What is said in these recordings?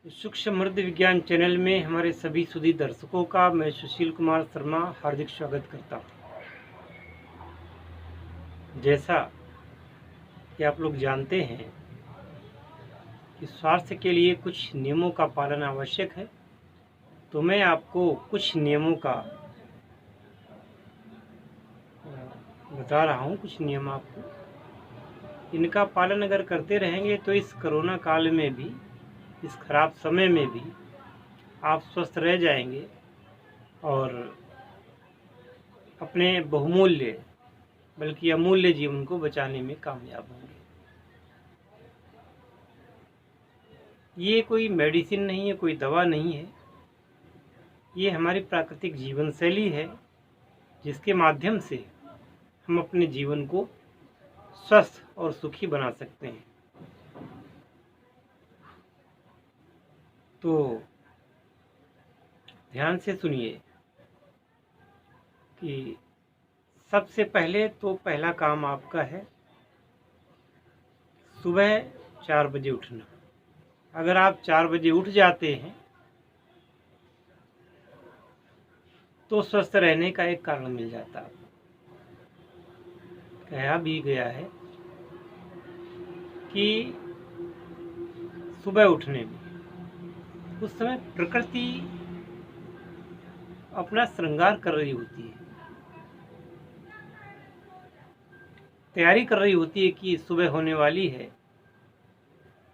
सुख समृद्धि विज्ञान चैनल में हमारे सभी सुधी दर्शकों का मैं सुशील कुमार शर्मा हार्दिक स्वागत करता हूँ। जैसा कि आप लोग जानते हैं कि स्वास्थ्य के लिए कुछ नियमों का पालन आवश्यक है, तो मैं आपको कुछ नियमों का बता रहा हूँ। कुछ नियम आपको इनका पालन अगर करते रहेंगे तो इस कोरोना काल में भी, इस खराब समय में भी आप स्वस्थ रह जाएंगे और अपने बहुमूल्य बल्कि अमूल्य जीवन को बचाने में कामयाब होंगे। ये कोई मेडिसिन नहीं है, कोई दवा नहीं है। ये हमारी प्राकृतिक जीवन शैली है, जिसके माध्यम से हम अपने जीवन को स्वस्थ और सुखी बना सकते हैं। तो ध्यान से सुनिए कि सबसे पहले तो पहला काम आपका है सुबह 4 बजे उठना। अगर आप 4 बजे उठ जाते हैं तो स्वस्थ रहने का एक कारण मिल जाता है। कहा भी गया है कि सुबह उठने में उस समय प्रकृति अपना श्रृंगार कर रही होती है, तैयारी कर रही होती है कि सुबह होने वाली है।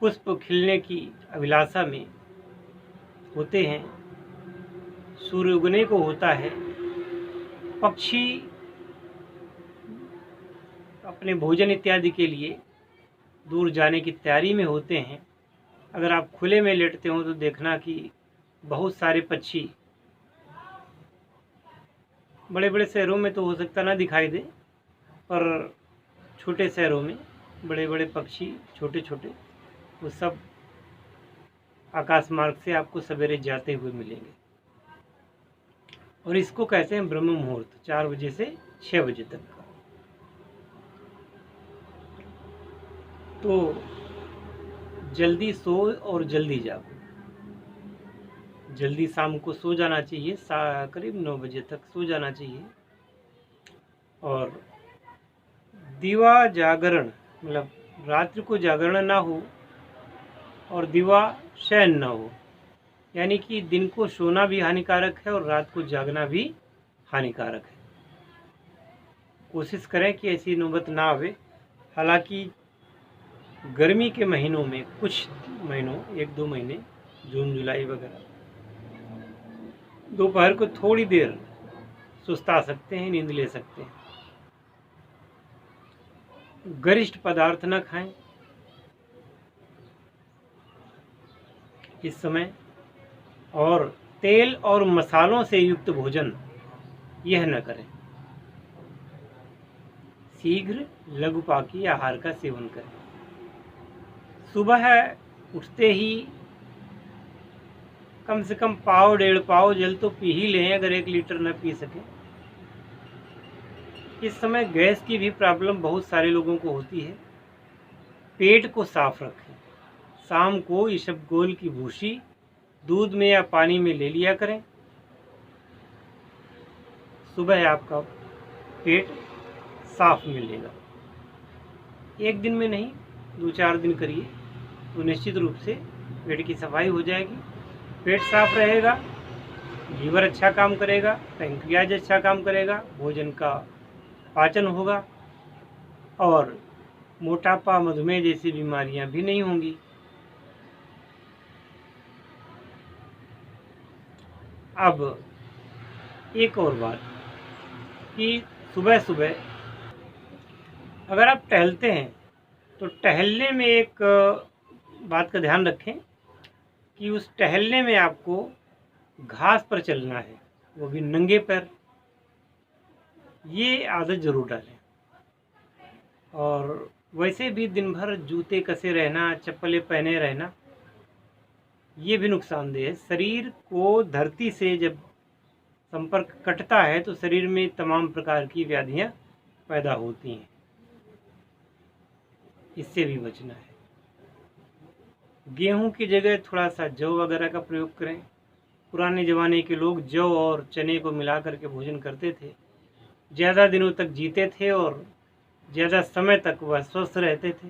पुष्प खिलने की अभिलाषा में होते हैं, सूर्य उगने को होता है, पक्षी अपने भोजन इत्यादि के लिए दूर जाने की तैयारी में होते हैं। अगर आप खुले में लेटते हो तो देखना कि बहुत सारे पक्षी, बड़े बड़े शहरों में तो हो सकता ना दिखाई दे, पर छोटे शहरों में बड़े बड़े पक्षी छोटे छोटे वो सब आकाश मार्ग से आपको सवेरे जाते हुए मिलेंगे। और इसको कहते हैं ब्रह्म मुहूर्त, 4 बजे से 6 बजे तक का। तो जल्दी सो और जल्दी जागो। जल्दी शाम को सो जाना चाहिए, करीब 9 बजे तक सो जाना चाहिए। और दिवा जागरण मतलब रात्रि को जागरण ना हो और दिवा शयन ना हो, यानी कि दिन को सोना भी हानिकारक है और रात को जागना भी हानिकारक है। कोशिश करें कि ऐसी नौबत ना आवे। हालांकि गर्मी के महीनों में, कुछ महीनों, 1-2 महीने, जून जुलाई वगैरह, दोपहर को थोड़ी देर सुस्ता सकते हैं, नींद ले सकते हैं। गरिष्ठ पदार्थ न खाएं इस समय, और तेल और मसालों से युक्त भोजन यह न करें। शीघ्र लघुपाकी आहार का सेवन करें। सुबह उठते ही कम से कम पाव 1.5 पाव जल तो पी ही लें, अगर 1 लीटर न पी सकें। इस समय गैस की भी प्रॉब्लम बहुत सारे लोगों को होती है। पेट को साफ रखें। शाम को इसबगोल की भूसी दूध में या पानी में ले लिया करें। सुबह आपका पेट साफ मिलेगा। एक दिन में नहीं, 2-4 दिन करिए तो निश्चित रूप से पेट की सफाई हो जाएगी। पेट साफ रहेगा, लीवर अच्छा काम करेगा, पैंक्रियाज अच्छा काम करेगा, भोजन का पाचन होगा और मोटापा, मधुमेह जैसी बीमारियां भी नहीं होंगी। अब एक और बात कि सुबह सुबह अगर आप टहलते हैं तो टहलने में एक बात का ध्यान रखें कि उस टहलने में आपको घास पर चलना है, वो भी नंगे पैर। ये आदत जरूर डालें। और वैसे भी दिन भर जूते कसे रहना, चप्पलें पहने रहना, ये भी नुकसानदेह है। शरीर को धरती से जब संपर्क कटता है तो शरीर में तमाम प्रकार की व्याधियां पैदा होती हैं। इससे भी बचना है। गेहूं की जगह थोड़ा सा जौ वगैरह का प्रयोग करें। पुराने ज़माने के लोग जौ और चने को मिला करके भोजन करते थे, ज़्यादा दिनों तक जीते थे और ज़्यादा समय तक वह स्वस्थ रहते थे।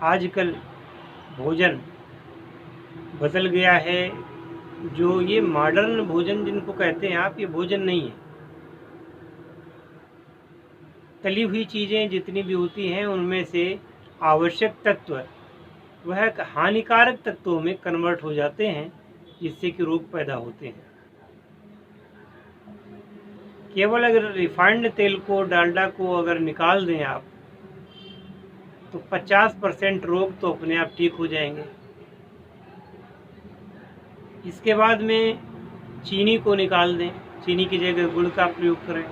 आजकल भोजन बदल गया है। जो ये मॉडर्न भोजन जिनको कहते हैं आप, ये भोजन नहीं है। तली हुई चीज़ें जितनी भी होती हैं उनमें से आवश्यक तत्व वह हानिकारक तत्वों में कन्वर्ट हो जाते हैं, जिससे कि रोग पैदा होते हैं। केवल अगर रिफाइंड तेल को, डालडा को अगर निकाल दें आप, तो 50% रोग तो अपने आप ठीक हो जाएंगे। इसके बाद में चीनी को निकाल दें, चीनी की जगह गुड़ का प्रयोग करें,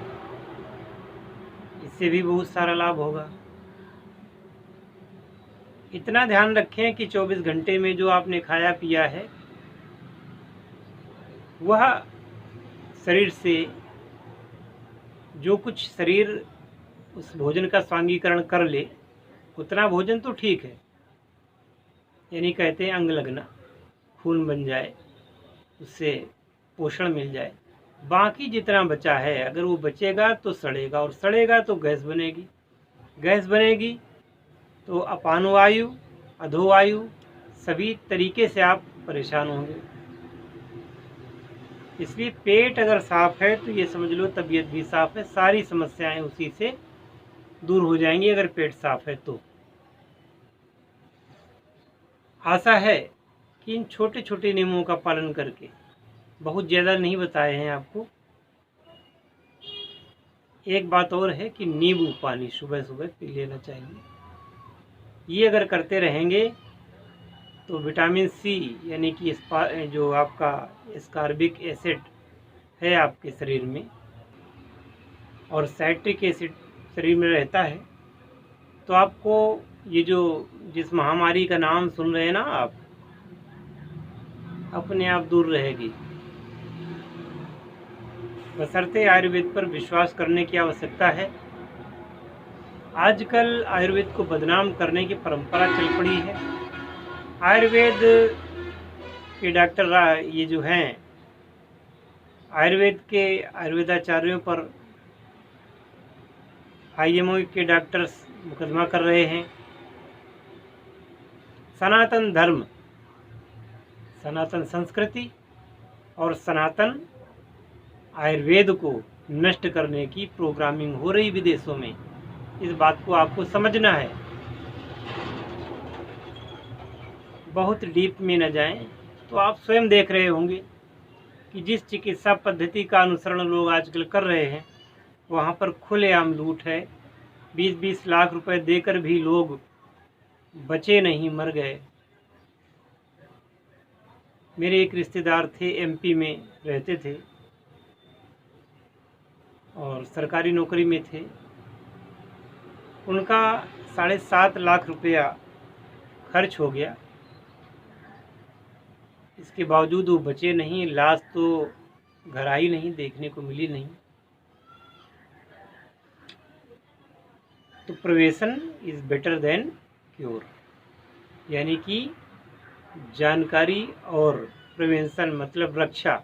इससे भी बहुत सारा लाभ होगा। इतना ध्यान रखें कि 24 घंटे में जो आपने खाया पिया है वह शरीर से जो कुछ शरीर उस भोजन का स्वांगीकरण कर ले, उतना भोजन तो ठीक है। यानी कहते हैं अंग लगना, खून बन जाए, उससे पोषण मिल जाए। बाकी जितना बचा है अगर वो बचेगा तो सड़ेगा, और सड़ेगा तो गैस बनेगी, गैस बनेगी तो अपानवायु, अधोवायु, सभी तरीके से आप परेशान होंगे। इसलिए पेट अगर साफ है तो ये समझ लो तबीयत भी साफ है, सारी समस्याएं उसी से दूर हो जाएंगी अगर पेट साफ है तो। आशा है कि इन छोटे छोटे नियमों का पालन करके, बहुत ज़्यादा नहीं बताए हैं आपको। एक बात और है कि नींबू पानी सुबह सुबह पी लेना चाहिए। ये अगर करते रहेंगे तो विटामिन सी यानी कि जो आपका एस्कॉर्बिक एसिड है आपके शरीर में, और साइट्रिक एसिड शरीर में रहता है, तो आपको ये जो जिस महामारी का नाम सुन रहे हैं ना आप, अपने आप दूर रहेगी। बशर्ते आयुर्वेद पर विश्वास करने की आवश्यकता है। आजकल आयुर्वेद को बदनाम करने की परंपरा चल पड़ी है। आयुर्वेद के डॉक्टर ये जो हैं, आयुर्वेद के आयुर्वेदाचार्यों पर IMO के डॉक्टर्स मुकदमा कर रहे हैं। सनातन धर्म, सनातन संस्कृति और सनातन आयुर्वेद को नष्ट करने की प्रोग्रामिंग हो रही विदेशों में। इस बात को आपको समझना है। बहुत डीप में न जाएं, तो आप स्वयं देख रहे होंगे कि जिस चिकित्सा पद्धति का अनुसरण लोग आजकल कर रहे हैं, वहाँ पर खुलेआम लूट है। 20-20 लाख रुपए देकर भी लोग बचे नहीं, मर गए। मेरे एक रिश्तेदार थे, MP में रहते थे और सरकारी नौकरी में थे। उनका 7.5 लाख रुपया खर्च हो गया, इसके बावजूद वो बचे नहीं। लाश तो घर आई नहीं, देखने को मिली नहीं। तो prevention is better than cure, यानी कि जानकारी और प्रिवेंशन मतलब रक्षा,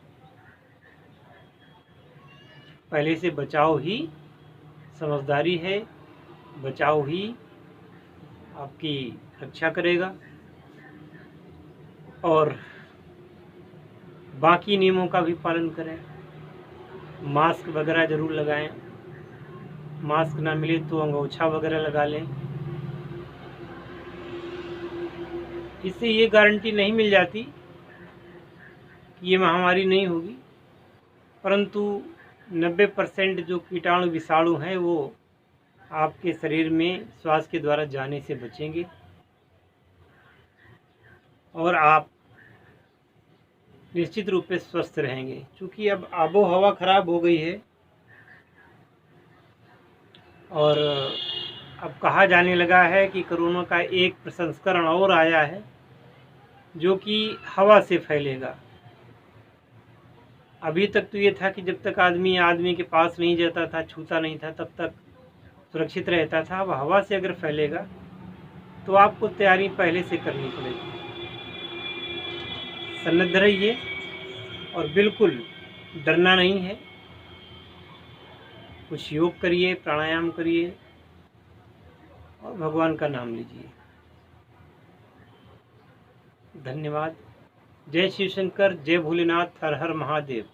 पहले से बचाव ही समझदारी है। बचाव ही आपकी रक्षा करेगा। और बाकी नियमों का भी पालन करें। मास्क वगैरह ज़रूर लगाएं। मास्क ना मिले तो अंगोछा वगैरह लगा लें। इससे ये गारंटी नहीं मिल जाती कि ये महामारी नहीं होगी, परंतु 90% जो कीटाणु विषाणु हैं वो आपके शरीर में श्वास के द्वारा जाने से बचेंगे और आप निश्चित रूप से स्वस्थ रहेंगे। क्योंकि अब आबो हवा खराब हो गई है और अब कहा जाने लगा है कि कोरोना का एक प्रसंस्करण और आया है जो कि हवा से फैलेगा। अभी तक तो ये था कि जब तक आदमी के पास नहीं जाता था, छूता नहीं था, तब तक सुरक्षित रहता था। अब हवा से अगर फैलेगा तो आपको तैयारी पहले से करनी पड़ेगी। सन्नद्ध रहिए और बिल्कुल डरना नहीं है। कुछ योग करिए, प्राणायाम करिए और भगवान का नाम लीजिए। धन्यवाद। जय शिव शंकर, जय भोलेनाथ, हर हर महादेव।